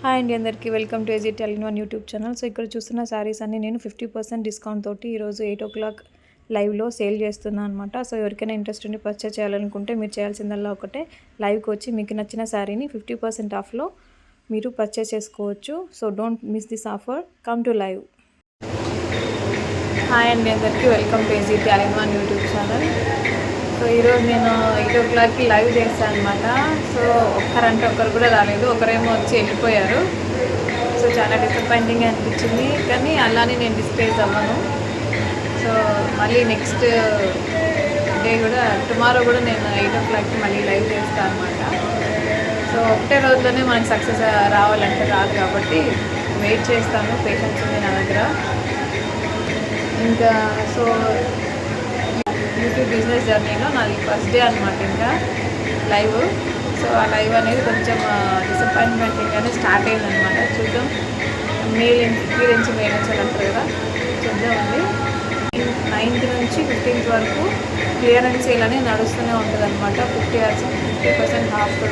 Hi అండి, అందరికీ welcome to ఎజిట్ టెలిన్ యూట్యూబ్ ఛానల్. సో ఇక్కడ చూస్తున్న శారీస్ అన్ని నేను 50% డిస్కౌంట్ తోటి ఈరోజు 8 o'clock లైవ్లో సేల్ చేస్తున్నాను అనమాట. సో ఎవరికైనా ఇంట్రెస్ట్ ఉండి పర్చేస్ చేయాలనుకుంటే మీరు చేయాల్సిందల్లా ఒకటే, లైవ్కి వచ్చి మీకు నచ్చిన శారీని 50% ఆఫ్లో మీరు పర్చేస్ చేసుకోవచ్చు. So don't miss this offer, come to live. Hi అండి, అందరికీ వెల్కమ్ టు ఎజిట్ టెలిన్ యూట్యూబ్ ఛానల్. సో ఈరోజు నేను 8 o'clockకి లైవ్ చేస్తాను అనమాట. సో ఒక్కరంటే ఒక్కరు కూడా రాలేదు, ఒకరేమో వచ్చి వెళ్ళిపోయారు. సో చాలా డిసప్పాయింటింగ్ అనిపించింది, కానీ అలానే నేను డిస్ప్లేస్ అవ్వను. సో మళ్ళీ నెక్స్ట్ డే కూడా, టుమారో కూడా నేను 8 o'clockకి మళ్ళీ లైవ్ చేస్తాను అనమాట. సో ఒకటే రోజులోనే మనకి సక్సెస్ రావాలంటే రాదు, కాబట్టి వెయిట్ చేస్తాను. పేషెన్స్ ఉంది నా దగ్గర. ఇంకా సో యూట్యూబ్ బిజినెస్ జర్నీలో నాది ఫస్ట్ డే అనమాట ఇంకా లైవ్. సో ఆ లైవ్ అనేది కొంచెం డిసప్పాయింట్మెంట్గానే స్టార్ట్ అయిందనమాట. చూద్దాం, మేల్ ఎక్స్పీరియన్స్ అంటారు కదా, చూద్దామండి. 9th నుంచి 15th వరకు క్లియరెన్స్ సేల్ అనేది నడుస్తూనే ఉంటుంది అనమాట. 50% ఆఫ్